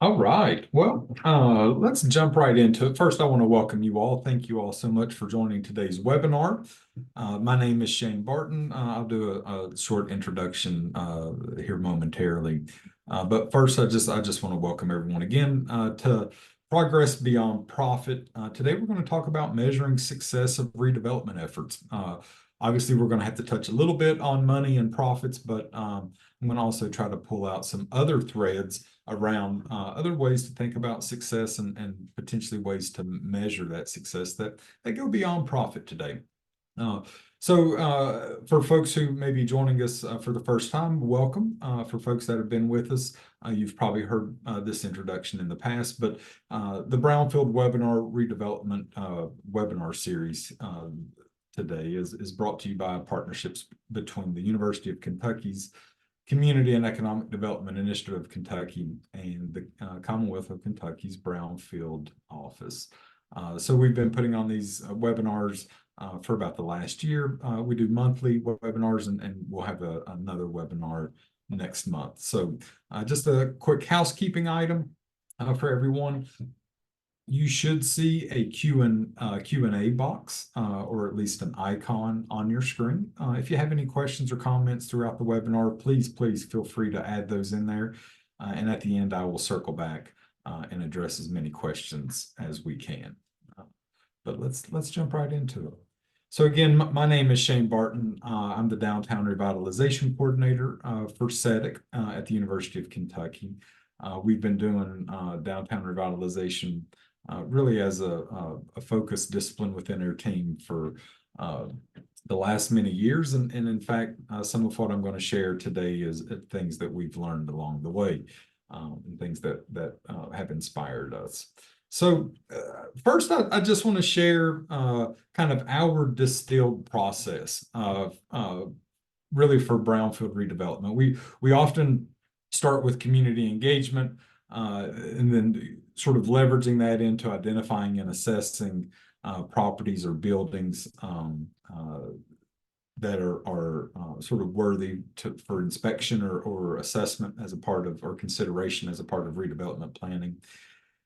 All right. Well, let's jump right into it. First, I want to welcome you all. Thank you all so much for joining today's webinar. My name is Shane Barton. I'll do a short introduction here momentarily. But first, I just want to welcome everyone again to Progress Beyond Profit. Today, we're going to talk about measuring success of redevelopment efforts. Obviously, we're going to have to touch a little bit on money and profits, but I'm going to also try to pull out some other threads around other ways to think about success and potentially ways to measure that success that go beyond profit today. Uh, so for folks who may be joining us for the first time, welcome. For folks that have been with us, you've probably heard this introduction in the past, but the Brownfield Webinar Redevelopment webinar series today is brought to you by partnerships between the University of Kentucky's Community and Economic Development Initiative of Kentucky and the Commonwealth of Kentucky's Brownfield office. So we've been putting on these webinars for about the last year. We do monthly webinars and we'll have another webinar next month. So just a quick housekeeping item for everyone. You should see a Q&A box or at least an icon on your screen. If you have any questions or comments throughout the webinar, please feel free to add those in there. And at the end, I will circle back and address as many questions as we can. But let's jump right into it. So again, my name is Shane Barton. I'm the Downtown Revitalization Coordinator for CEDIK at the University of Kentucky. We've been doing downtown revitalization really as a focused discipline within our team for the last many years. And in fact, some of what I'm going to share today is things that we've learned along the way and things that have inspired us. So first, I just want to share kind of our distilled process of really for brownfield redevelopment. We often start with community engagement and then sort of leveraging that into identifying and assessing properties or buildings that are sort of worthy for inspection or assessment as a part of, or consideration as a part of redevelopment planning.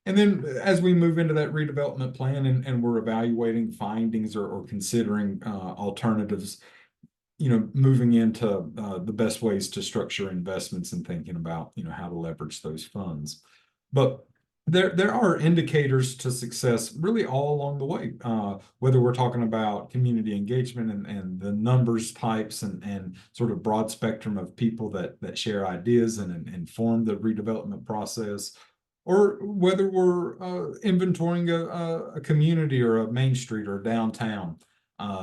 And then as we move into that redevelopment plan and we're evaluating findings or considering alternatives, moving into the best ways to structure investments and thinking about, how to leverage those funds. But there are indicators to success really all along the way, whether we're talking about community engagement and the numbers types and sort of broad spectrum of people that share ideas and inform the redevelopment process, or whether we're inventorying a community or a main street or downtown,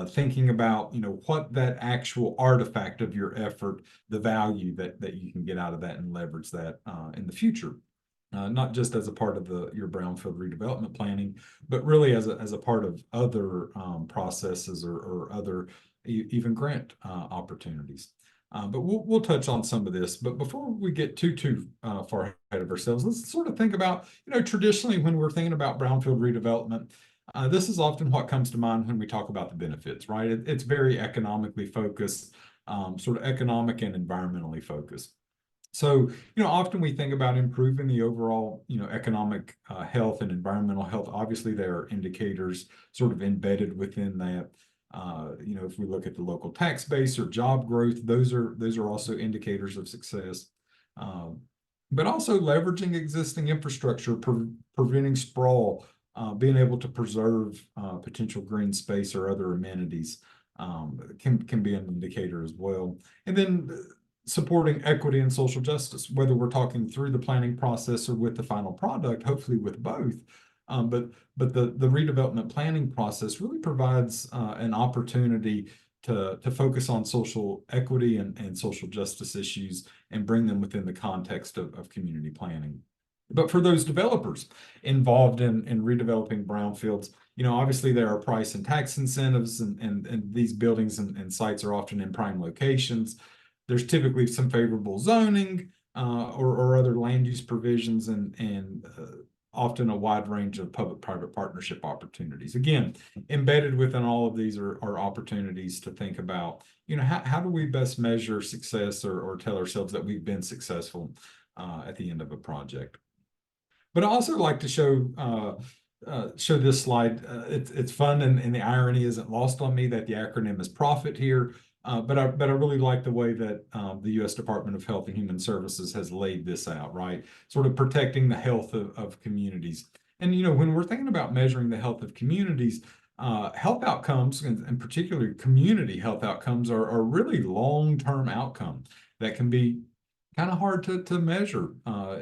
thinking about what that actual artifact of your effort, the value that you can get out of that and leverage that in the future. Not just as a part of your brownfield redevelopment planning, but really as a part of other processes or other even grant opportunities. But we'll touch on some of this. But before we get too far ahead of ourselves, let's sort of think about, traditionally when we're thinking about brownfield redevelopment, this is often what comes to mind when we talk about the benefits, right? It's very economically focused, sort of economic and environmentally focused. So, often we think about improving the overall, economic health and environmental health. Obviously, there are indicators sort of embedded within that. If we look at the local tax base or job growth, those are also indicators of success. But also leveraging existing infrastructure, preventing sprawl, being able to preserve potential green space or other amenities can be an indicator as well. And then supporting equity and social justice, whether we're talking through the planning process or with the final product, hopefully with both. But the redevelopment planning process really provides an opportunity to focus on social equity and social justice issues and bring them within the context of community planning. But for those developers involved in redeveloping brownfields, obviously there are price and tax incentives, and these buildings and sites are often in prime locations. There's typically some favorable zoning or other land use provisions and often a wide range of public-private partnership opportunities. Again, embedded within all of these are opportunities to think about, how do we best measure success or tell ourselves that we've been successful at the end of a project. But I also like to show this slide. It's fun, and the irony isn't lost on me that the acronym is PROFIT here. But I really like the way that the U.S. Department of Health and Human Services has laid this out, right? Sort of protecting the health of communities. And when we're thinking about measuring the health of communities, health outcomes, and particularly community health outcomes, are really long-term outcomes that can be kind of hard to measure,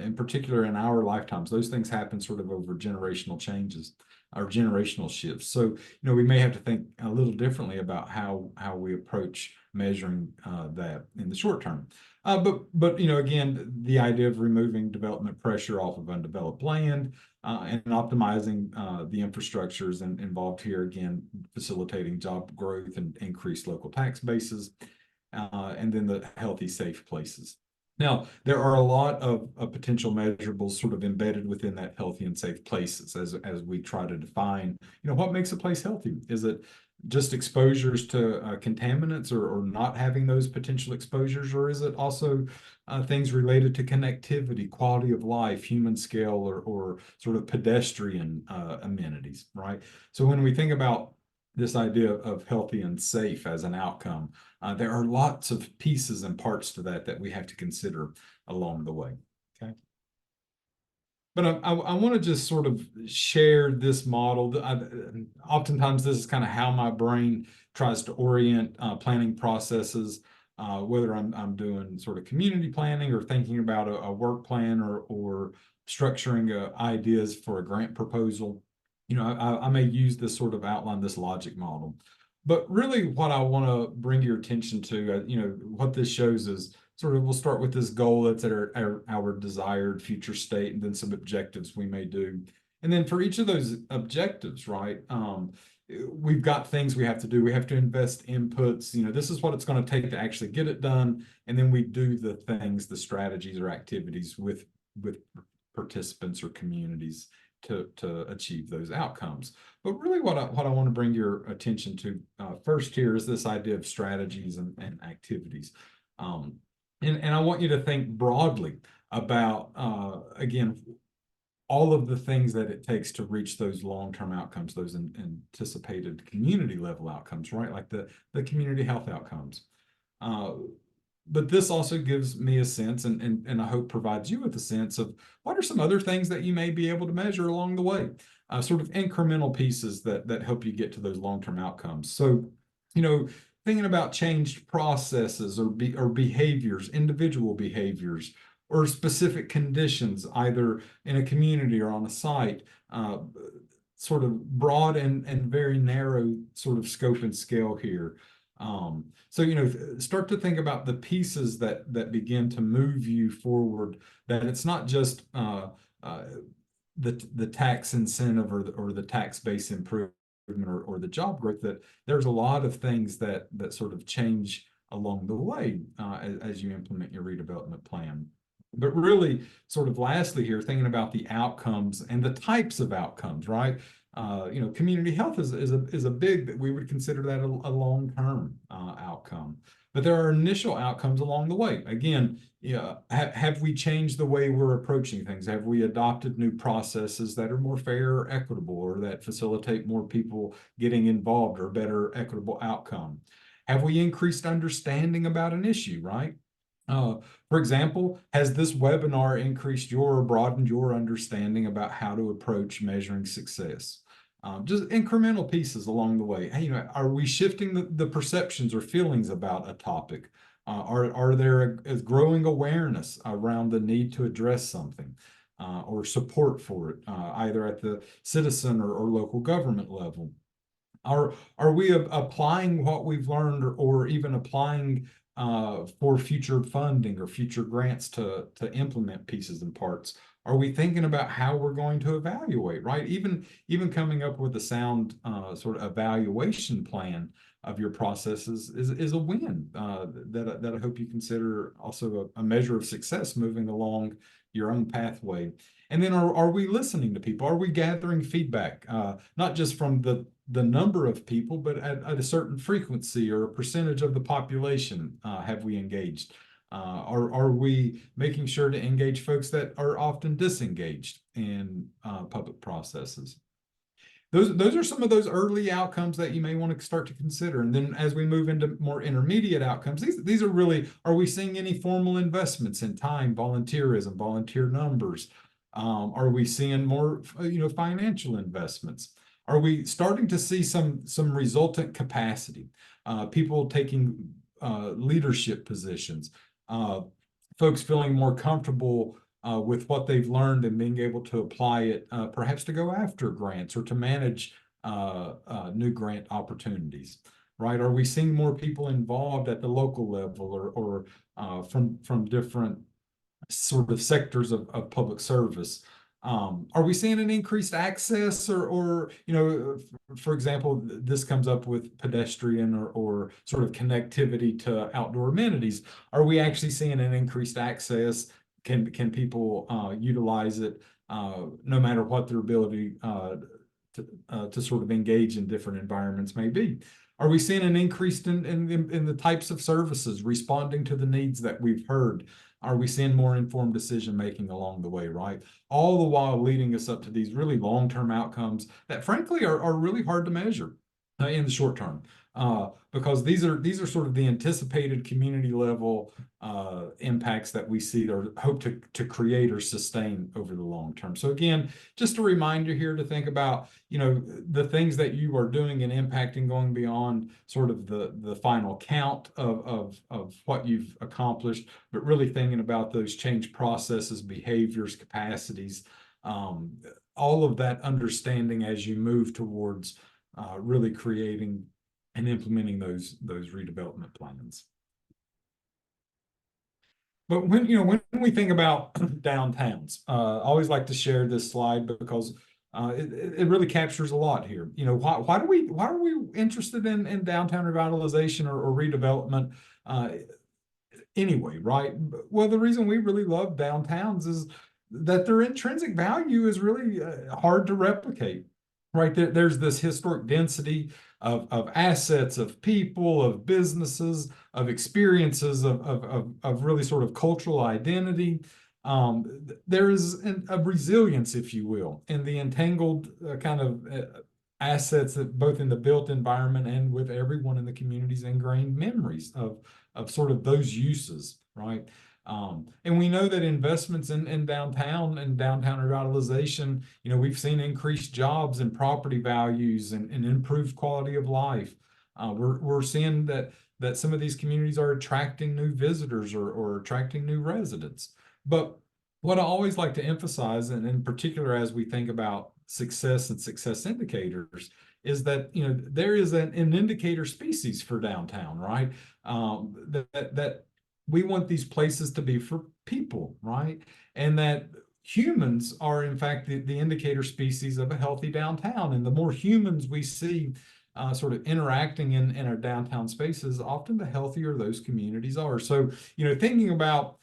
in particular in our lifetimes. Those things happen sort of over generational changes or generational shifts. So, we may have to think a little differently about how we approach measuring that in the short term. But again, the idea of removing development pressure off of undeveloped land and optimizing the infrastructures involved here, again, facilitating job growth and increased local tax bases, and then the healthy, safe places. Now, there are a lot of potential measurables sort of embedded within that healthy and safe places as we try to define, what makes a place healthy? Is it just exposures to contaminants or not having those potential exposures, or is it also things related to connectivity, quality of life, human scale, or sort of pedestrian amenities, right? So when we think about this idea of healthy and safe as an outcome, there are lots of pieces and parts to that we have to consider along the way. Okay. But I want to just sort of share this model. Oftentimes, this is kind of how my brain tries to orient planning processes, whether I'm doing sort of community planning or thinking about a work plan or structuring ideas for a grant proposal. I may use this sort of outline, this logic model. But really what I want to bring your attention to, what this shows is sort of, we'll start with this goal that's at our desired future state, and then some objectives we may do. And then for each of those objectives, right, we've got things we have to do. We have to invest inputs. This is what it's going to take to actually get it done. And then we do the things, the strategies or activities with participants or communities to achieve those outcomes. But really what I want to bring your attention to first here is this idea of strategies and activities. And I want you to think broadly about, again, all of the things that it takes to reach those long-term outcomes, those anticipated community level outcomes, right? Like the community health outcomes. But this also gives me a sense, and I hope provides you with a sense of what are some other things that you may be able to measure along the way, sort of incremental pieces that help you get to those long-term outcomes. So, thinking about changed processes or behaviors, individual behaviors, or specific conditions, either in a community or on a site, sort of broad and very narrow sort of scope and scale here. So, start to think about the pieces that begin to move you forward, that it's not just the tax incentive or the tax base improvement or the job growth, that there's a lot of things that sort of change along the way as you implement your redevelopment plan. But really, sort of lastly here, thinking about the outcomes and the types of outcomes, right? Community health is a big, that we would consider that a long-term outcome. But there are initial outcomes along the way. Again, have we changed the way we're approaching things? Have we adopted new processes that are more fair or equitable, or that facilitate more people getting involved, or better equitable outcome? Have we increased understanding about an issue, right? For example, has this webinar increased or broadened your understanding about how to approach measuring success? Just incremental pieces along the way. Hey, are we shifting the perceptions or feelings about a topic? Are there a growing awareness around the need to address something or support for it, either at the citizen or local government level? Are we applying what we've learned, or even applying for future funding or future grants to implement pieces and parts? Are we thinking about how we're going to evaluate, right? Even coming up with a sound sort of evaluation plan of your processes is a win that I hope you consider also a measure of success moving along your own pathway. And then are we listening to people? Are we gathering feedback, not just from the number of people, but at a certain frequency or a percentage of the population have we engaged? Are we making sure to engage folks that are often disengaged in public processes? Those are some of those early outcomes that you may want to start to consider. And then as we move into more intermediate outcomes, these are really, are we seeing any formal investments in time, volunteerism, volunteer numbers? Are we seeing more, financial investments? Are we starting to see some resultant capacity? People taking leadership positions, folks feeling more comfortable with what they've learned and being able to apply it, perhaps to go after grants or to manage new grant opportunities, right? Are we seeing more people involved at the local level or from different sort of sectors of public service? Are we seeing an increased access or for example, this comes up with pedestrian or sort of connectivity to outdoor amenities. Are we actually seeing an increased access? Can people utilize it no matter what their ability to sort of engage in different environments may be? Are we seeing an increase in the types of services responding to the needs that we've heard? Are we seeing more informed decision making along the way, right? All the while leading us up to these really long-term outcomes that frankly are really hard to measure in the short term. Because these are sort of the anticipated community level impacts that we see or hope to create or sustain over the long term. So again, just a reminder here to think about, the things that you are doing and impacting going beyond sort of the final count of what you've accomplished, but really thinking about those change processes, behaviors, capacities, all of that understanding as you move towards really creating and implementing those redevelopment plans. But when we think about downtowns, I always like to share this slide because it really captures a lot here. Why are we interested in downtown revitalization or redevelopment anyway, right? Well, the reason we really love downtowns is that their intrinsic value is really hard to replicate. Right, there's this historic density of assets, of people, of businesses, of experiences, of really sort of cultural identity. There is a resilience, if you will, in the entangled kind of assets that both in the built environment and with everyone in the community's ingrained memories of sort of those uses, right? And we know that investments in downtown and downtown revitalization, we've seen increased jobs and property values and improved quality of life. We're seeing that some of these communities are attracting new visitors or attracting new residents. But what I always like to emphasize, and in particular as we think about success and success indicators, is that there is an indicator species for downtown, right? That we want these places to be for people, right? And that humans are, in fact, the indicator species of a healthy downtown. And the more humans we see sort of interacting in our downtown spaces, often the healthier those communities are. So, thinking about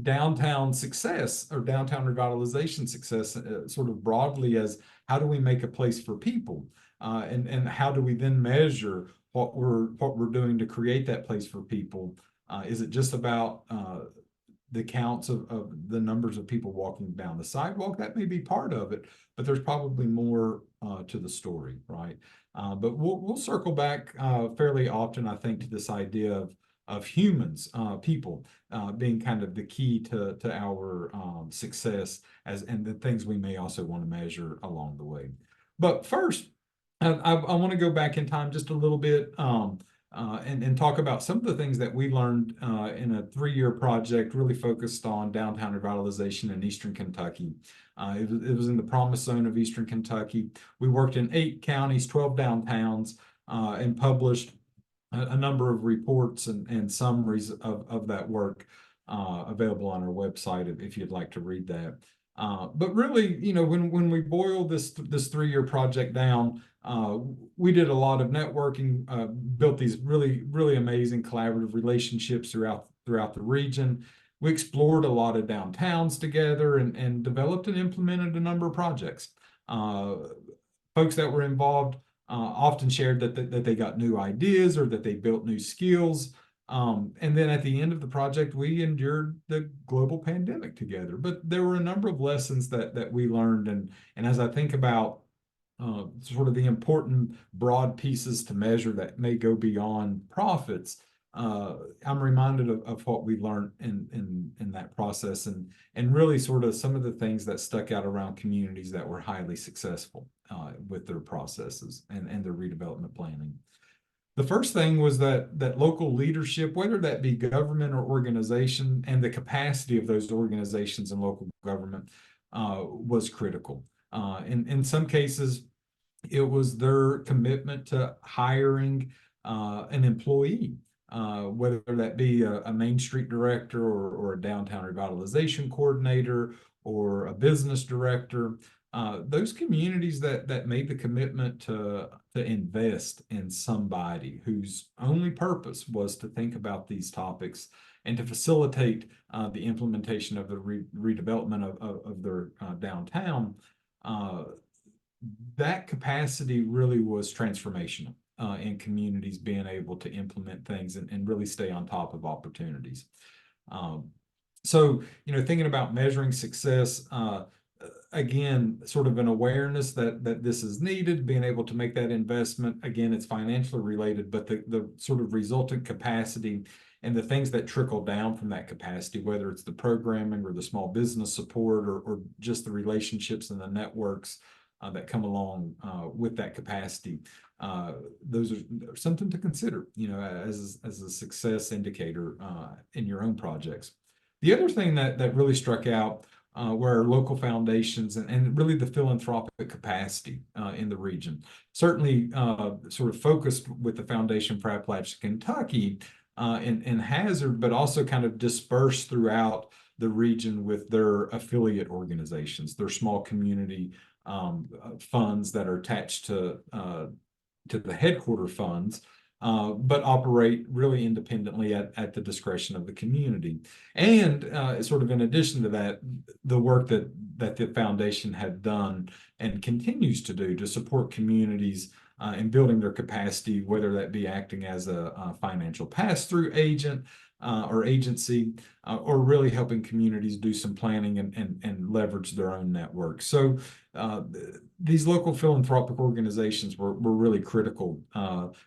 downtown success or downtown revitalization success sort of broadly as how do we make a place for people? And how do we then measure what we're doing to create that place for people? Is it just about the counts of the numbers of people walking down the sidewalk? That may be part of it, but there's probably more to the story, right? But we'll circle back fairly often, I think, to this idea of humans, people, being kind of the key to our success and the things we may also want to measure along the way. But first, I want to go back in time just a little bit and talk about some of the things that we learned in a 3-year project really focused on downtown revitalization in Eastern Kentucky. It was in the Promise Zone of Eastern Kentucky. We worked in 8 counties, 12 downtowns, and published a number of reports and summaries of that work available on our website if you'd like to read that. But really, when we boil this 3-year project down, we did a lot of networking, built these really, really amazing collaborative relationships throughout the region. We explored a lot of downtowns together and developed and implemented a number of projects. Folks that were involved often shared that they got new ideas or that they built new skills. And then at the end of the project, we endured the global pandemic together. But there were a number of lessons that we learned. And as I think about sort of the important broad pieces to measure that may go beyond profits, I'm reminded of what we learned in that process, and really sort of some of the things that stuck out around communities that were highly successful with their processes and their redevelopment planning. The first thing was that local leadership, whether that be government or organization, and the capacity of those organizations and local government was critical. In some cases, it was their commitment to hiring an employee, whether that be a Main Street director or a downtown revitalization coordinator or a business director. Those communities that made the commitment to invest in somebody whose only purpose was to think about these topics and to facilitate the implementation of the redevelopment of their downtown, that capacity really was transformational in communities being able to implement things and really stay on top of opportunities. So, thinking about measuring success, again, sort of an awareness that this is needed, being able to make that investment. Again, it's financially related, but the sort of resultant capacity and the things that trickle down from that capacity, whether it's the programming or the small business support or just the relationships and the networks that come along with that capacity, those are something to consider, as a success indicator in your own projects. The other thing that really struck out were local foundations and really the philanthropic capacity in the region. Certainly sort of focused with the Foundation for Appalachian Kentucky in Hazard, but also kind of dispersed throughout the region with their affiliate organizations, their small community funds that are attached to the headquarter funds, but operate really independently at the discretion of the community. And sort of in addition to that, the work that the foundation had done and continues to do to support communities in building their capacity, whether that be acting as a financial pass-through agent or agency, or really helping communities do some planning and leverage their own network. So these local philanthropic organizations were really critical,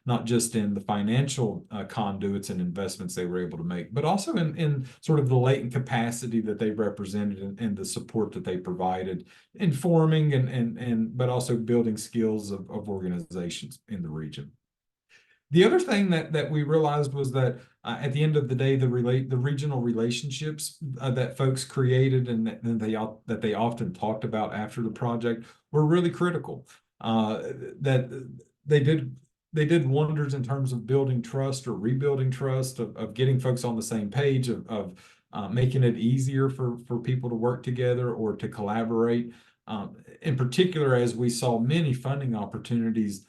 not just in the financial conduits and investments they were able to make, but also in sort of the latent capacity that they represented and the support that they provided, informing but also building skills of organizations in the region. The other thing that we realized was that at the end of the day, the regional relationships that folks created and that they often talked about after the project were really critical. That they did wonders in terms of building trust or rebuilding trust, of getting folks on the same page, of making it easier for people to work together or to collaborate. In particular, as we saw many funding opportunities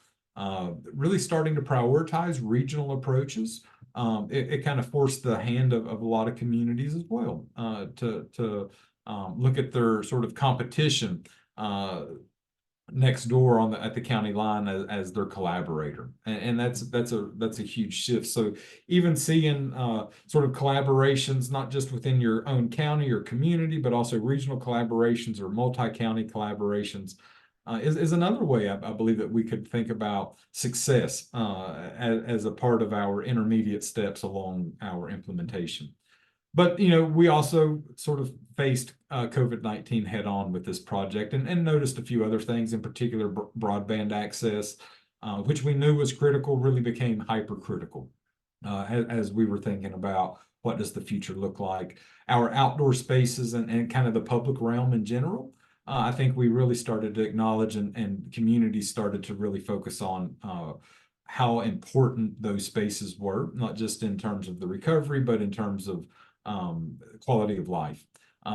really starting to prioritize regional approaches, it kind of forced the hand of a lot of communities as well to look at their sort of competition next door at the county line as their collaborator, and that's a huge shift. So even seeing sort of collaborations not just within your own county or community, but also regional collaborations or multi-county collaborations is another way I believe that we could think about success as a part of our intermediate steps along our implementation. But we also sort of faced COVID-19 head on with this project and noticed a few other things, in particular broadband access, which we knew was critical, really became hypercritical as we were thinking about what does the future look like. Our outdoor spaces and kind of the public realm in general, I think we really started to acknowledge and communities started to really focus on how important those spaces were, not just in terms of the recovery, but in terms of quality of life.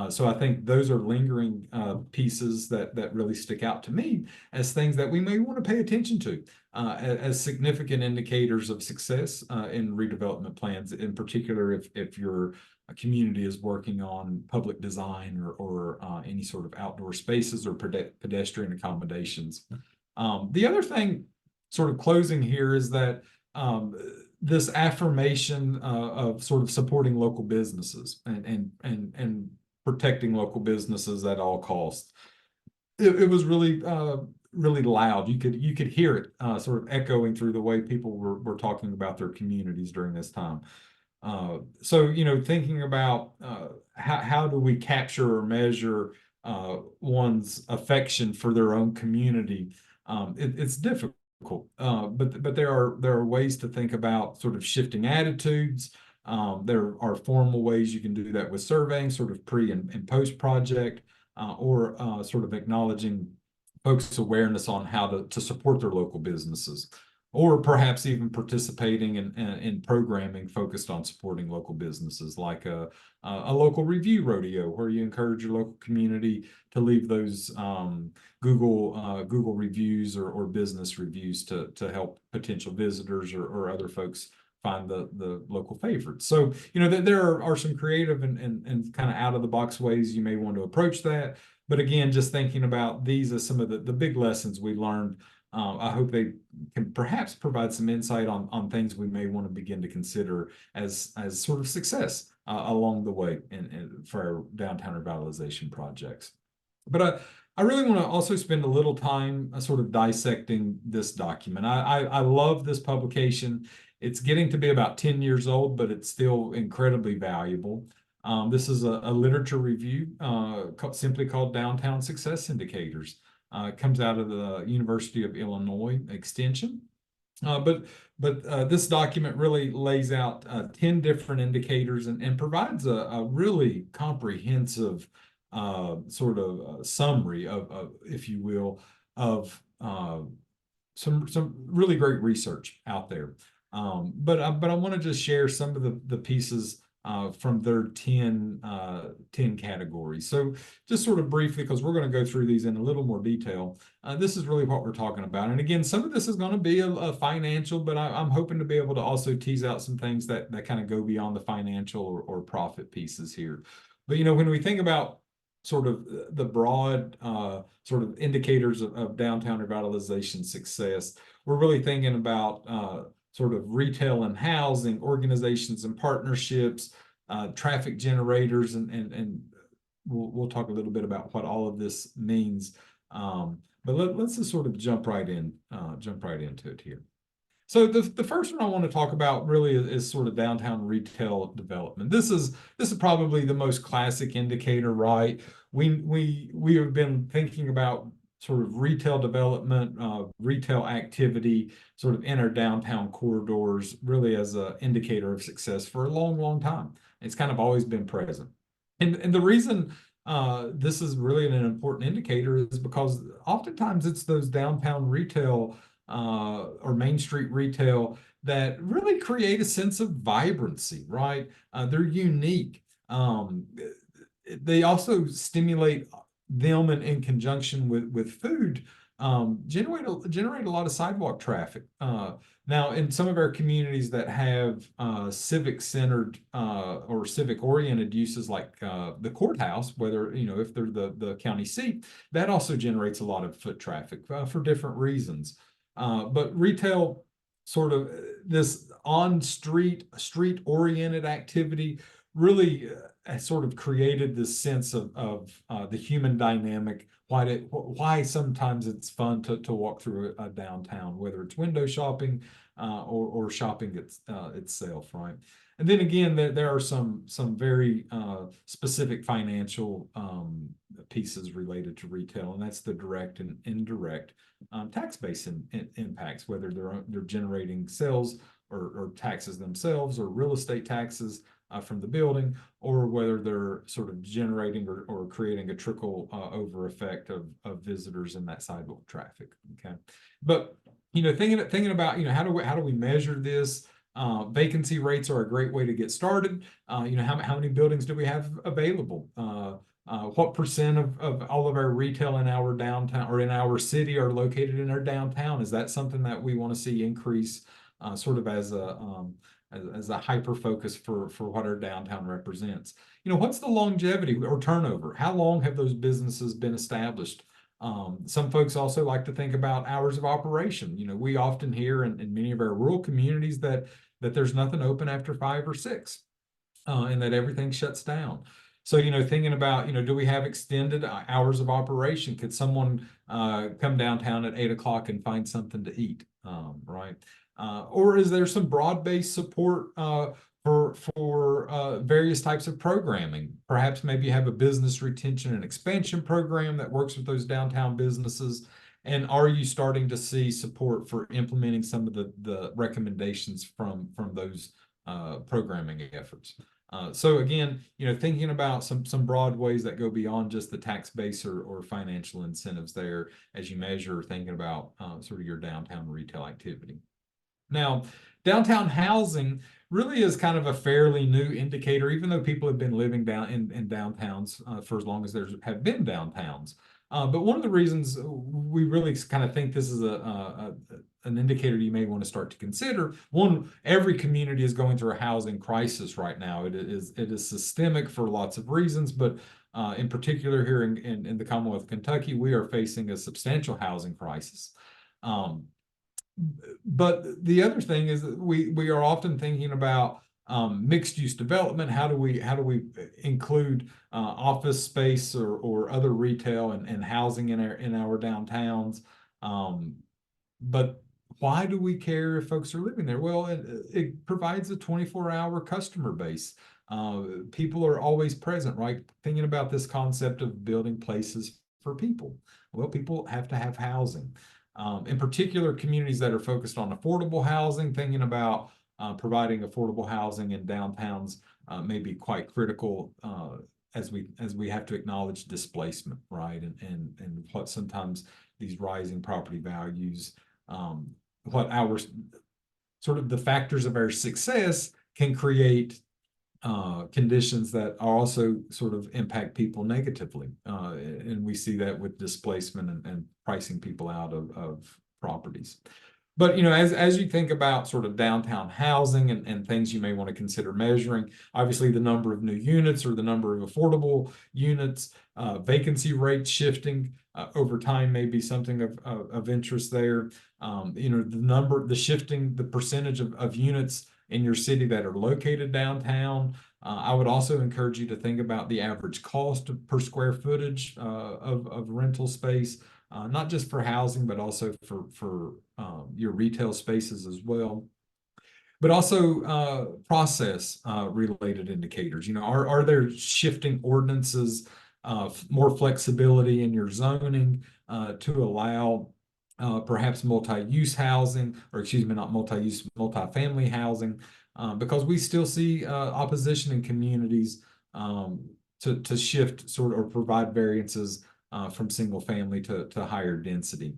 So I think those are lingering pieces that really stick out to me as things that we may want to pay attention to as significant indicators of success in redevelopment plans, in particular if your community is working on public design or any sort of outdoor spaces or pedestrian accommodations. The other thing, sort of closing here, is that this affirmation of sort of supporting local businesses and protecting local businesses at all costs. It was really really loud. You could hear it sort of echoing through the way people were talking about their communities during this time. So, thinking about how do we capture or measure one's affection for their own community, it's difficult. But there are ways to think about sort of shifting attitudes. There are formal ways you can do that with surveying, sort of pre and post project, or sort of acknowledging folks' awareness on how to support their local businesses, or perhaps even participating in programming focused on supporting local businesses, like a local review rodeo, where you encourage your local community to leave those Google reviews or business reviews to help potential visitors or other folks find the local favorites. So, there are some creative and kind of out of the box ways you may want to approach that. But again, just thinking about these as some of the big lessons we learned, I hope they can perhaps provide some insight on things we may want to begin to consider as sort of success along the way for our downtown revitalization projects. But I really want to also spend a little time sort of dissecting this document. I love this publication. It's getting to be about 10 years old, but it's still incredibly valuable. This is a literature review simply called Downtown Success Indicators. It comes out of the University of Illinois Extension. But this document really lays out 10 different indicators and provides a really comprehensive sort of summary of, if you will, of some really great research out there. But I want to just share some of the pieces from their 10 categories. So just sort of briefly, because we're going to go through these in a little more detail, this is really what we're talking about. And again, some of this is going to be a financial, but I'm hoping to be able to also tease out some things that kind of go beyond the financial or profit pieces here. But, when we think about sort of the broad sort of indicators of downtown revitalization success, we're really thinking about sort of retail and housing, organizations and partnerships, traffic generators, and we'll talk a little bit about what all of this means. But let's just sort of jump right into it here. So the first one I want to talk about really is sort of downtown retail development. This is probably the most classic indicator, right? We have been thinking about sort of retail development, retail activity, sort of in our downtown corridors, really as an indicator of success for a long, long time. It's kind of always been present. And the reason this is really an important indicator is because oftentimes it's those downtown retail or Main Street retail that really create a sense of vibrancy, right? They're unique. They also stimulate them in conjunction with food, generate a lot of sidewalk traffic. Now, in some of our communities that have civic-centered or civic-oriented uses like the courthouse, whether, if they're the county seat, that also generates a lot of foot traffic for different reasons. But retail, sort of this street-oriented activity, really has sort of created this sense of the human dynamic, why sometimes it's fun to walk through a downtown, whether it's window shopping or shopping itself, right? And then again, there are some very specific financial pieces related to retail, and that's the direct and indirect tax-based impacts, whether they're generating sales or taxes themselves, or real estate taxes from the building, or whether they're sort of generating or creating a trickle over effect of visitors in that sidewalk traffic. Okay, but thinking about how do we measure this? Vacancy rates are a great way to get started. How many buildings do we have available? What percent of all of our retail in our downtown or in our city are located in our downtown? Is that something that we want to see increase sort of as a hyper focus for what our downtown represents? What's the longevity or turnover? How long have those businesses been established? Some folks also like to think about hours of operation. We often hear in many of our rural communities that that there's nothing open after 5 or 6, and that everything shuts down. So, thinking about, do we have extended hours of operation? Could someone come downtown at 8 o'clock and find something to eat, right? Or is there some broad-based support for various types of programming? Perhaps maybe you have a business retention and expansion program that works with those downtown businesses. And are you starting to see support for implementing some of the recommendations from those programming efforts? So again, thinking about some broad ways that go beyond just the tax base or financial incentives there as you measure thinking about sort of your downtown retail activity. Now, downtown housing really is kind of a fairly new indicator, even though people have been living down in downtowns for as long as there have been downtowns. But one of the reasons we really kind of think this is an indicator you may want to start to consider, one, every community is going through a housing crisis right now. It is systemic for lots of reasons, but in particular here in the Commonwealth of Kentucky, we are facing a substantial housing crisis. But the other thing is that we are often thinking about mixed use development. How do we include office space or other retail and housing in our downtowns? But why do we care if folks are living there? Well, it provides a 24-hour customer base. People are always present, right? Thinking about this concept of building places for people. Well, people have to have housing. In particular, communities that are focused on affordable housing, thinking about providing affordable housing in downtowns may be quite critical as we have to acknowledge displacement, right? And what sometimes these rising property values, what our sort of the factors of our success can create conditions that also sort of impact people negatively. And we see that with displacement and pricing people out of properties. But, as you think about sort of downtown housing and things you may want to consider measuring, obviously the number of new units or the number of affordable units, vacancy rates shifting over time may be something of interest there. The shifting, the percentage of units in your city that are located downtown. I would also encourage you to think about the average cost per square footage of rental space, not just for housing, but also for your retail spaces as well. But also process related indicators. Are there shifting ordinances, more flexibility in your zoning to allow perhaps multi-use housing, or excuse me, not multi-use, multi-family housing, because we still see opposition in communities to shift sort of or provide variances from single family to higher density.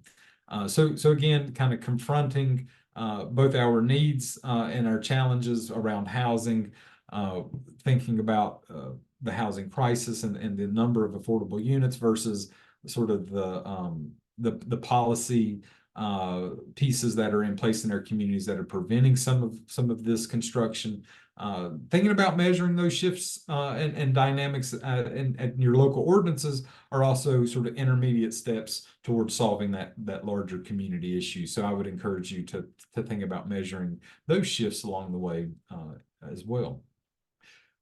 So again, kind of confronting both our needs and our challenges around housing, thinking about the housing crisis and the number of affordable units versus sort of the policy pieces that are in place in our communities that are preventing some of this construction. Thinking about measuring those shifts and dynamics and your local ordinances are also sort of intermediate steps towards solving that larger community issue. So I would encourage you to think about measuring those shifts along the way as well.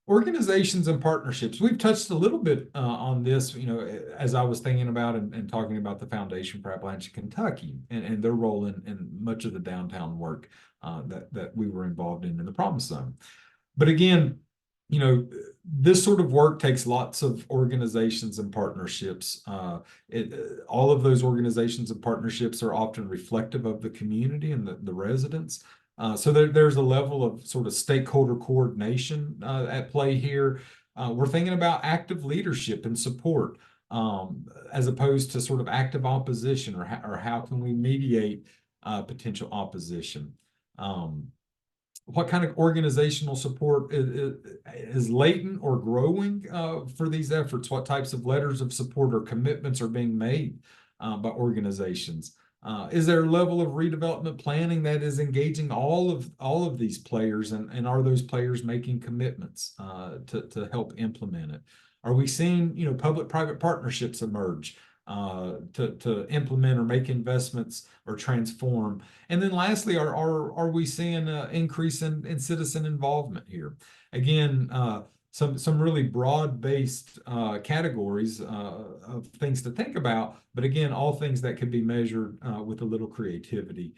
Organizations and partnerships. We've touched a little bit on this, as I was thinking about and talking about the Foundation for Appalachian Kentucky and their role in much of the downtown work that we were involved in the Promise Zone. But again, this sort of work takes lots of organizations and partnerships. All of those organizations and partnerships are often reflective of the community and the residents. So there's a level of sort of stakeholder coordination at play here. We're thinking about active leadership and support as opposed to sort of active opposition or how can we mediate potential opposition. What kind of organizational support is latent or growing for these efforts? What types of letters of support or commitments are being made by organizations? Is there a level of redevelopment planning that is engaging all of these players, and are those players making commitments to help implement it? Are we seeing public-private partnerships emerge to implement or make investments or transform? And then lastly, are we seeing an increase in citizen involvement here? Again, some really broad-based categories of things to think about, but again, all things that could be measured with a little creativity.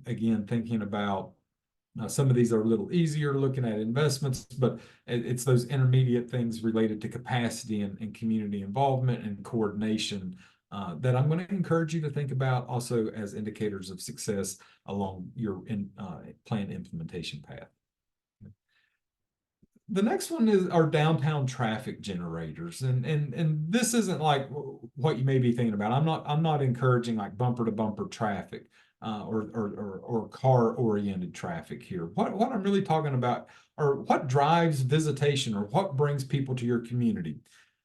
Again, thinking about some of these are a little easier looking at investments, but it's those intermediate things related to capacity and community involvement and coordination that I'm going to encourage you to think about also as indicators of success along your plan implementation path. The next one is our downtown traffic generators, and this isn't like what you may be thinking about. I'm not encouraging like bumper to bumper traffic or car oriented traffic here. What I'm really talking about are what drives visitation or what brings people to your community.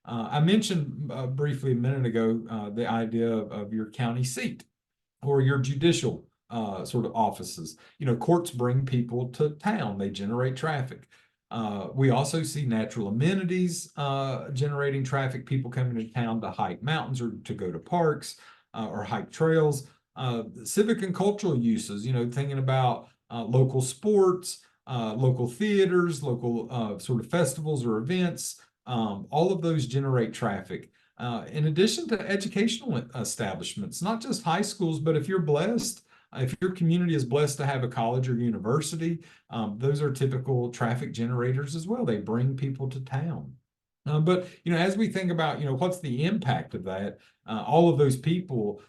I mentioned briefly a minute ago the idea of your county seat or your judicial sort of offices. You know, courts bring people to town, they generate traffic. We also see natural amenities generating traffic, people coming to town to hike mountains or to go to parks or hike trails. Civic and cultural uses, you know, thinking about local sports, local theaters, local sort of festivals or events. All of those generate traffic. In addition to educational establishments, not just high schools, but if you're blessed, if your community is blessed to have a college or university, those are typical traffic generators as well. They bring people to town. But you know, as we think about, you know, what's the impact of that, all of those people,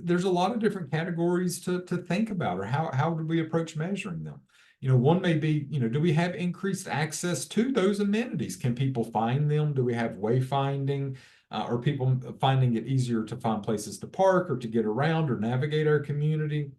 there's a lot of different categories to think about, or how do we approach measuring them? You know, one may be, you know, do we have increased access to those amenities? Can people find them? Do we have wayfinding? Are people finding it easier to find places to park or to get around or navigate our community?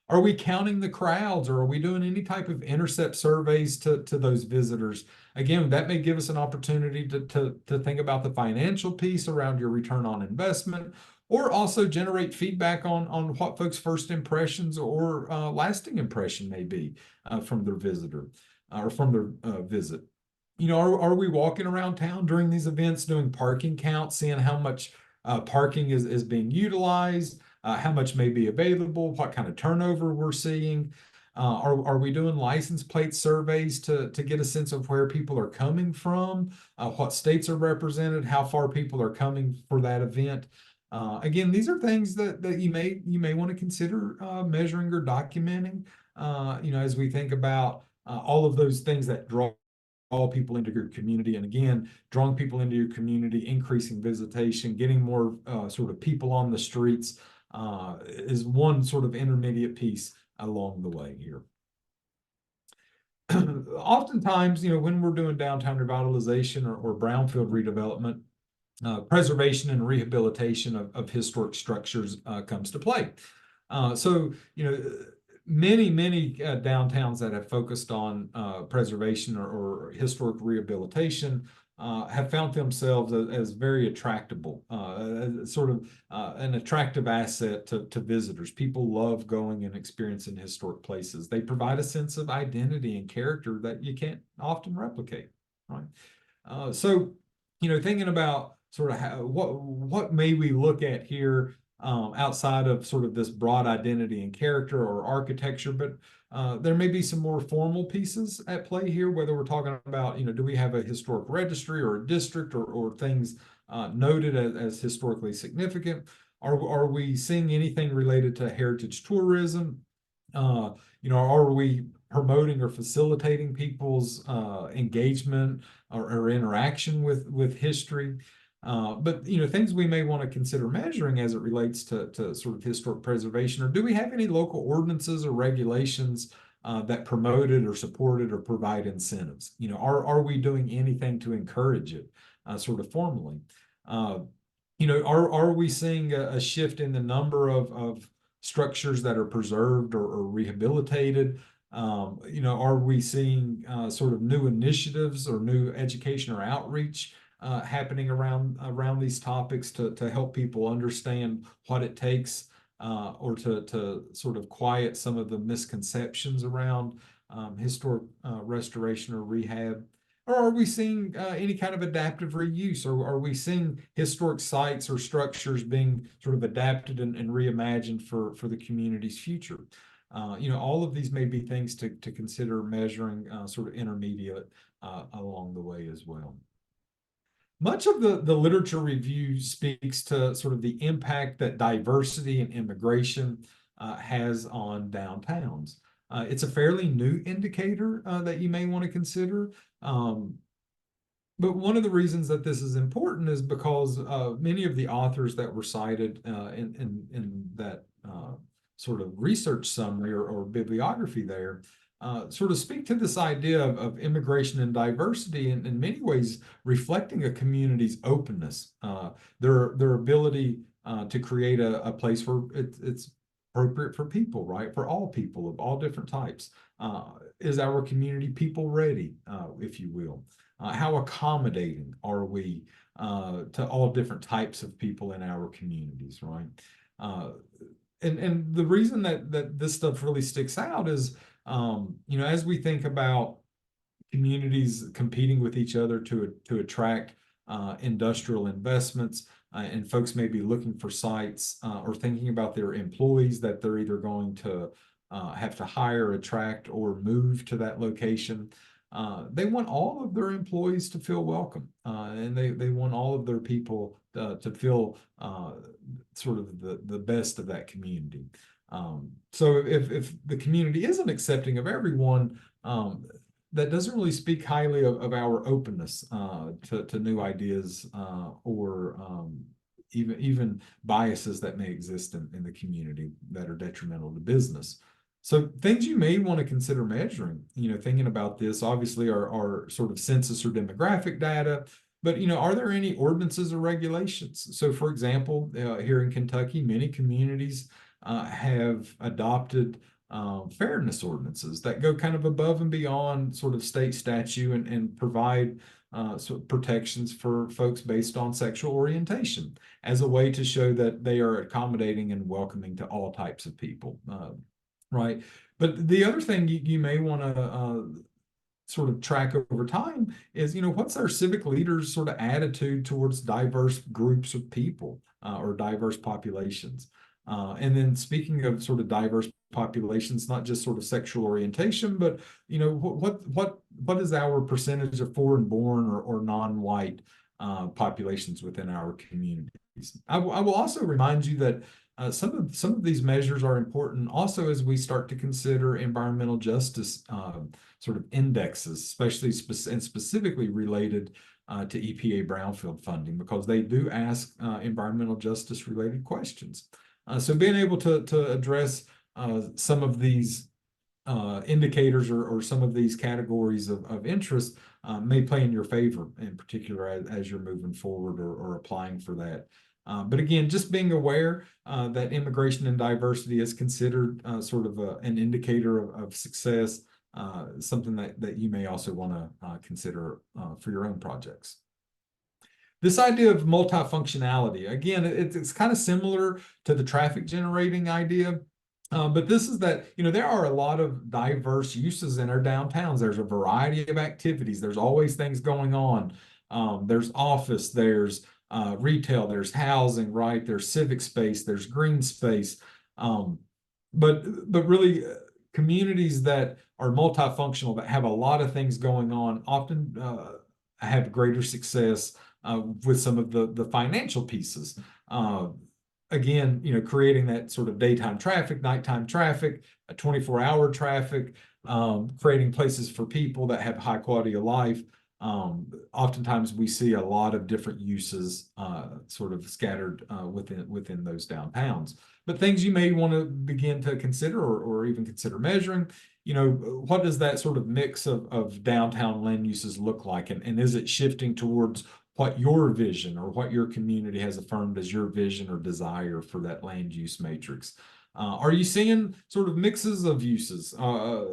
Are we counting the crowds, or are we doing any type of intercept surveys to those visitors? Again, that may give us an opportunity to think about the financial piece around your return on investment, or also generate feedback on what folks' first impressions or lasting impression may be from their visitor or from their visit. You know, are we walking around town during these events doing parking counts, seeing how much parking is being utilized, how much may be available, what kind of turnover we're seeing? Are we doing license plate surveys to get a sense of where people are coming from, what states are represented, how far people are coming for that event? Again, these are things that you may want to consider measuring or documenting. You know, as we think about all of those things that draw people into your community. And again, drawing people into your community, increasing visitation, getting more sort of people on the streets is one sort of intermediate piece along the way here. Oftentimes, you know, when we're doing downtown revitalization or brownfield redevelopment, preservation and rehabilitation of historic structures comes to play. So, you know, many downtowns that have focused on preservation or historic rehabilitation have found themselves as very attractable, sort of an attractive asset to visitors. People love going and experiencing historic places. They provide a sense of identity and character that you can't often replicate, right? So, you know, thinking about sort of what may we look at here outside of sort of this broad identity and character or architecture, but there may be some more formal pieces at play here, whether we're talking about, you know, do we have a historic registry or a district or things noted as historically significant? Are we seeing anything related to heritage tourism? You know, are we promoting or facilitating people's engagement or interaction with history? But you know, things we may want to consider measuring as it relates to sort of historic preservation, or do we have any local ordinances or regulations that promote it or support it or provide incentives? You know, are we doing anything to encourage it sort of formally? You know, are we seeing a shift in the number of structures that are preserved or rehabilitated? You know, are we seeing sort of new initiatives or new education or outreach happening around these topics to help people understand what it takes or to sort of quiet some of the misconceptions around historic restoration or rehab? Or are we seeing any kind of adaptive reuse? Or are we seeing historic sites or structures being sort of adapted and reimagined for the community's future? All of these may be things to consider measuring sort of intermediate along the way as well. Much of the literature review speaks to sort of the impact that diversity and immigration has on downtowns. It's a fairly new indicator that you may want to consider. But one of the reasons that this is important is because many of the authors that were cited in that sort of research summary or bibliography there sort of speak to this idea of immigration and diversity in many ways reflecting a community's openness, their ability to create a place where it's appropriate for people, right? For all people of all different types. Is our community people ready, if you will? How accommodating are we to all different types of people in our communities, right? And the reason that this stuff really sticks out is, as we think about communities competing with each other to attract industrial investments, and folks may be looking for sites or thinking about their employees that they're either going to have to hire, attract, or move to that location. They want all of their employees to feel welcome, and they want all of their people to feel sort of the best of that community. So if the community isn't accepting of everyone, that doesn't really speak highly of our openness to new ideas or even biases that may exist in the community that are detrimental to business. So things you may want to consider measuring, thinking about this obviously are sort of census or demographic data, but are there any ordinances or regulations? So for example, here in Kentucky, many communities have adopted fairness ordinances that go kind of above and beyond sort of state statute and provide sort of protections for folks based on sexual orientation as a way to show that they are accommodating and welcoming to all types of people. Right. But the other thing you may want to sort of track over time is, what's our civic leaders' sort of attitude towards diverse groups of people or diverse populations? And then speaking of sort of diverse populations, not just sort of sexual orientation, but, what is our percentage of foreign born or non-white populations within our communities? I will also remind you that some of these measures are important also as we start to consider environmental justice sort of indexes, especially and specifically related to EPA brownfield funding, because they do ask environmental justice related questions. So being able to address some of these indicators or some of these categories of interest may play in your favor, in particular as you're moving forward or applying for that. But again, just being aware that immigration and diversity is considered sort of an indicator of success, something that you may also want to consider for your own projects. This idea of multifunctionality, again, it's kind of similar to the traffic generating idea. But this is that, there are a lot of diverse uses in our downtowns. There's a variety of activities. There's always things going on. There's office, there's retail, there's housing, right? There's civic space, there's green space. But really, communities that are multifunctional, that have a lot of things going on, often have greater success with some of the financial pieces. Again, creating that sort of daytime traffic, nighttime traffic, a 24-hour traffic, creating places for people that have high quality of life. Oftentimes we see a lot of different uses sort of scattered within those downtowns. But things you may want to begin to consider or even consider measuring, what does that sort of mix of downtown land uses look like? And is it shifting towards what your vision or what your community has affirmed as your vision or desire for that land use matrix? Are you seeing sort of mixes of uses?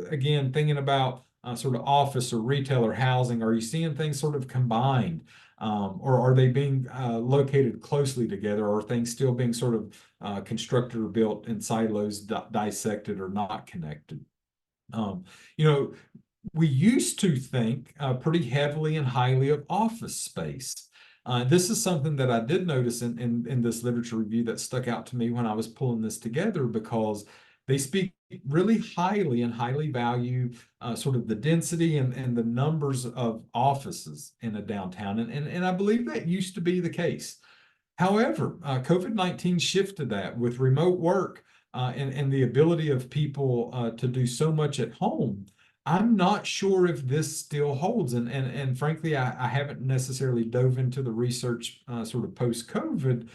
Again, thinking about sort of office or retail or housing, are you seeing things sort of combined? Or are they being located closely together? Or are things still being sort of constructed or built in silos, dissected or not connected? we used to think pretty heavily and highly of office space. This is something that I did notice in this literature review that stuck out to me when I was pulling this together, because they speak really highly and highly value sort of the density and the numbers of offices in a downtown. And I believe that used to be the case. However, COVID-19 shifted that with remote work and the ability of people to do so much at home. I'm not sure if this still holds. And frankly, I haven't necessarily dove into the research sort of post-COVID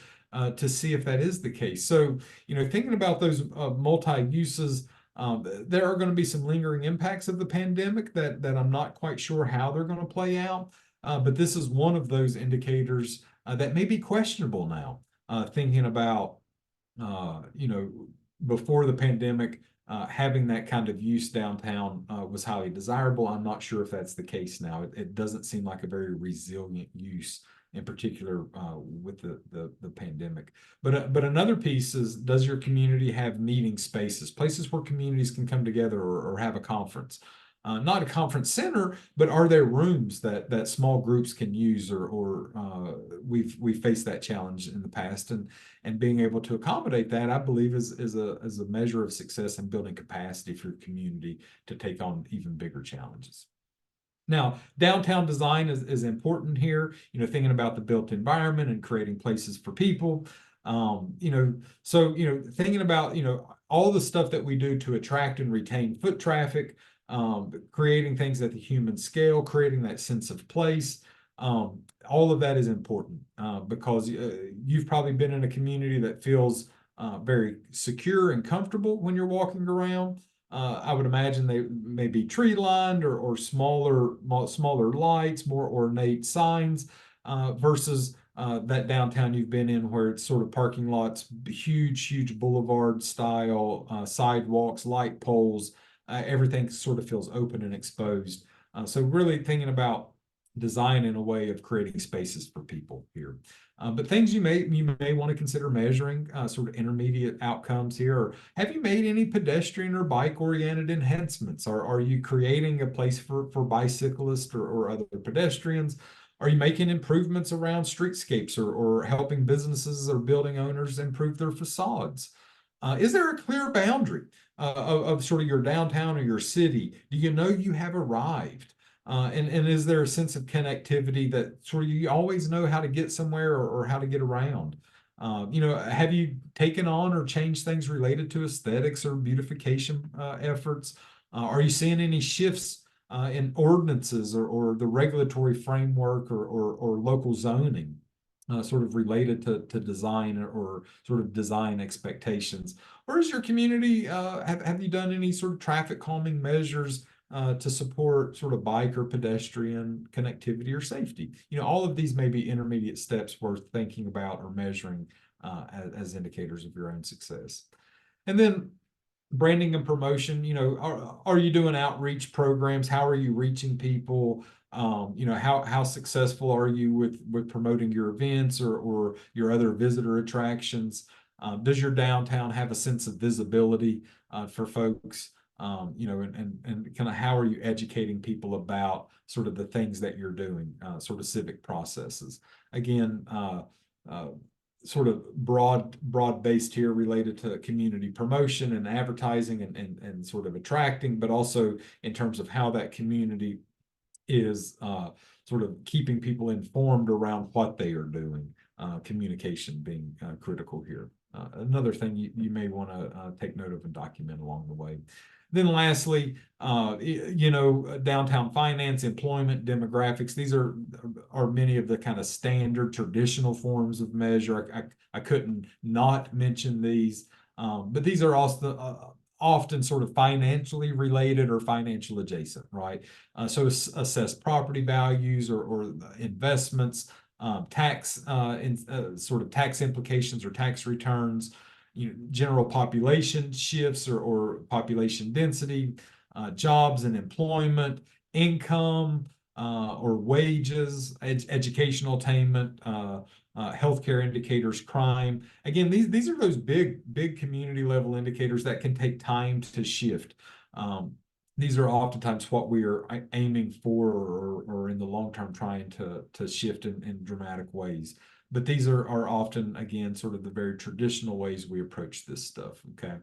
to see if that is the case. So, thinking about those multi-uses, there are going to be some lingering impacts of the pandemic that I'm not quite sure how they're going to play out. But this is one of those indicators that may be questionable now. Thinking about, before the pandemic, having that kind of use downtown was highly desirable. I'm not sure if that's the case now. It doesn't seem like a very resilient use, in particular with the pandemic. But another piece is, does your community have meeting spaces, places where communities can come together or have a conference? Not a conference center, but are there rooms that small groups can use, or we've faced that challenge in the past, and being able to accommodate that, I believe, is a measure of success in building capacity for your community to take on even bigger challenges. Now, downtown design is important here, thinking about the built environment and creating places for people. Thinking about, all the stuff that we do to attract and retain foot traffic, creating things at the human scale, creating that sense of place. All of that is important because you've probably been in a community that feels very secure and comfortable when you're walking around. I would imagine they may be tree lined or smaller lights, more ornate signs versus that downtown you've been in where it's sort of parking lots, huge boulevard style sidewalks, light poles. Everything sort of feels open and exposed. So really thinking about design in a way of creating spaces for people here. But things you may want to consider measuring, sort of intermediate outcomes here. Or have you made any pedestrian or bike oriented enhancements? Are you creating a place for bicyclists or other pedestrians? Are you making improvements around streetscapes or helping businesses or building owners improve their facades? Is there a clear boundary of sort of your downtown or your city? Do you know you have arrived? And is there a sense of connectivity that sort of you always know how to get somewhere or how to get around? Have you taken on or changed things related to aesthetics or beautification efforts? Are you seeing any shifts in ordinances or the regulatory framework or local zoning? Sort of related to design or sort of design expectations? Or is your community, have you done any sort of traffic calming measures to support sort of bike or pedestrian connectivity or safety? All of these may be intermediate steps worth thinking about or measuring as indicators of your own success. And then branding and promotion, are you doing outreach programs? How are you reaching people? How successful are you with promoting your events or your other visitor attractions? Does your downtown have a sense of visibility for folks? And kind of how are you educating people about sort of the things that you're doing, sort of civic processes? Again, sort of broad-based here related to community promotion and advertising and sort of attracting, but also in terms of how that community is sort of keeping people informed around what they are doing, communication being critical here. Another thing you may want to take note of and document along the way. Then lastly, downtown finance, employment, demographics. These are many of the kind of standard traditional forms of measure. I couldn't not mention these, but these are also often sort of financially related or financial adjacent, right? So assess property values or investments, tax sort of tax implications or tax returns, general population shifts or population density, jobs and employment, income or wages, educational attainment, healthcare indicators, crime. Again, these are those big community level indicators that can take time to shift. these are oftentimes what we are aiming for, or in the long term trying to shift in dramatic ways. But these are often, again, sort of the very traditional ways we approach this stuff. Okay.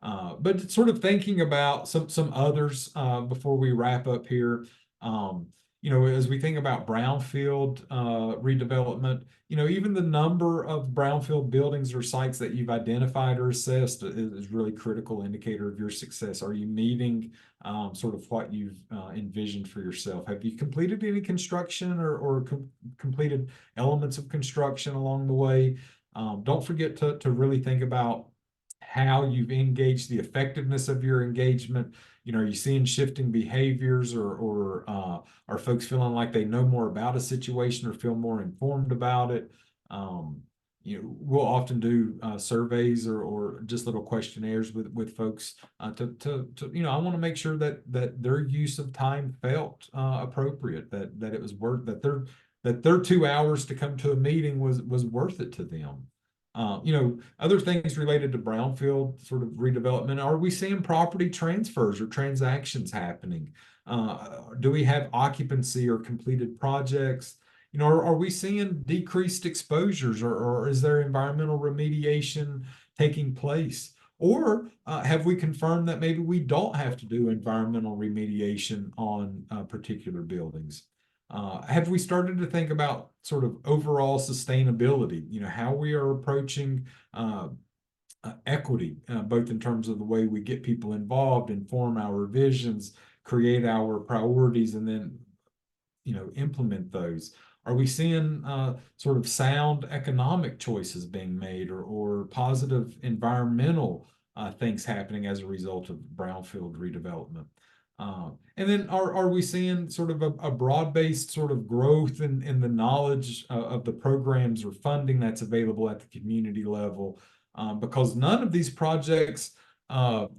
But sort of thinking about some others before we wrap up here. Um, as we think about brownfield redevelopment, even the number of brownfield buildings or sites that you've identified or assessed is really critical indicator of your success. Are you meeting sort of what you've envisioned for yourself? Have you completed any construction or completed elements of construction along the way? Don't forget to really think about how you've engaged, the effectiveness of your engagement. Are you seeing shifting behaviors, or are folks feeling like they know more about a situation or feel more informed about it? We'll often do surveys or just little questionnaires with folks I want to make sure that their use of time felt appropriate, that it was worth, that their 2 hours to come to a meeting was worth it to them. Other things related to brownfield sort of redevelopment, are we seeing property transfers or transactions happening? Do we have occupancy or completed projects? Are we seeing decreased exposures, or is there environmental remediation taking place? Or have we confirmed that maybe we don't have to do environmental remediation on particular buildings? Have we started to think about sort of overall sustainability, how we are approaching equity, both in terms of the way we get people involved, inform our visions, create our priorities, and then, implement those? Are we seeing sort of sound economic choices being made, or positive environmental things happening as a result of brownfield redevelopment? And then are we seeing sort of a broad-based sort of growth in the knowledge of the programs or funding that's available at the community level? Because none of these projects can,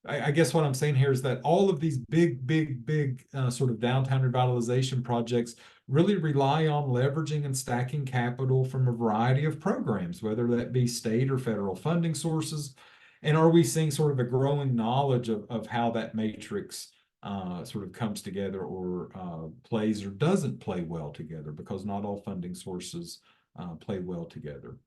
I guess what I'm saying here is that all of these big sort of downtown revitalization projects really rely on leveraging and stacking capital from a variety of programs, whether that be state or federal funding sources. And are we seeing sort of a growing knowledge of how that matrix sort of comes together, or plays or doesn't play well together, because not all funding sources play well together.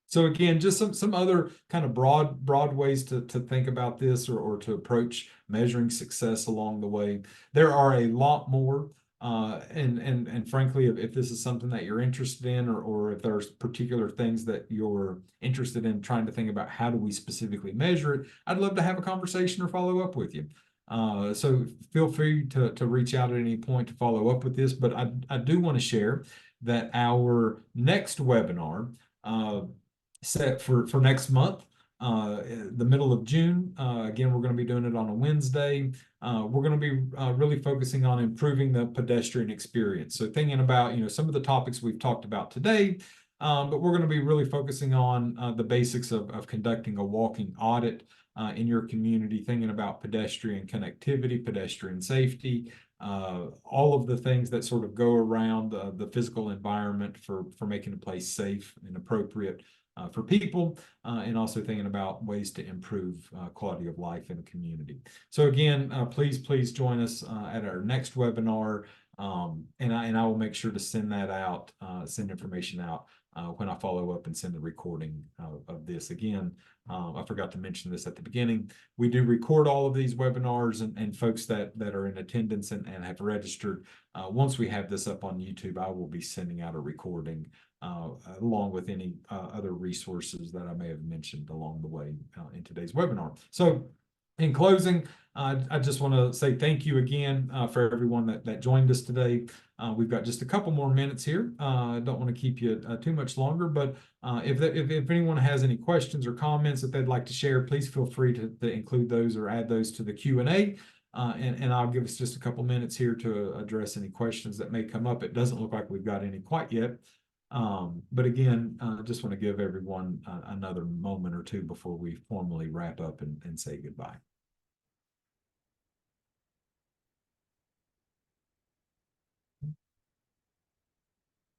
So again, just some other kind of broad ways to think about this, or to approach measuring success along the way. There are a lot more. And frankly, if this is something that you're interested in, or if there's particular things that you're interested in trying to think about, how do we specifically measure it, I'd love to have a conversation or follow up with you. So feel free to reach out at any point to follow up with this. But I do want to share that our next webinar set for next month, the middle of June. Again, we're going to be doing it on a Wednesday. We're going to be really focusing on improving the pedestrian experience. So thinking about, some of the topics we've talked about today, but we're going to be really focusing on the basics of conducting a walking audit in your community, thinking about pedestrian connectivity, pedestrian safety, all of the things that sort of go around the physical environment for making a place safe and appropriate for people, and also thinking about ways to improve quality of life in a community. So again, please join us at our next webinar, and I will make sure to send that out, send information out when I follow up and send the recording of this. Again, I forgot to mention this at the beginning. We do record all of these webinars, and folks that are in attendance and have registered, once we have this up on YouTube, I will be sending out a recording along with any other resources that I may have mentioned along the way in today's webinar. So in closing, I just want to say thank you again for everyone that joined us today. We've got just a couple more minutes here. I don't want to keep you too much longer, but if anyone has any questions or comments that they'd like to share, please feel free to include those or add those to the Q&A. And I'll give us just a couple minutes here to address any questions that may come up. It doesn't look like we've got any quite yet. But again, just want to give everyone another moment or two before we formally wrap up and say goodbye.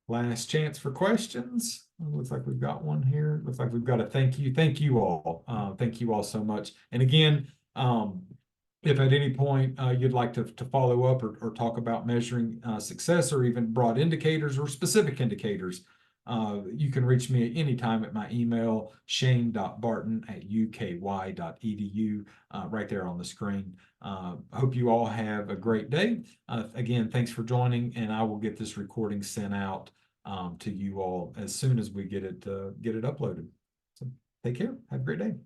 Last chance for questions. Looks like we've got one here. Looks like we've got a thank you. Thank you all. Thank you all so much. And again, If at any point you'd like to follow up or talk about measuring success or even broad indicators or specific indicators, you can reach me at any time at my email, shane.barton@uky.edu, right there on the screen. Hope you all have a great day. Again, thanks for joining, and I will get this recording sent out to you all as soon as we get it uploaded. So take care. Have a great day.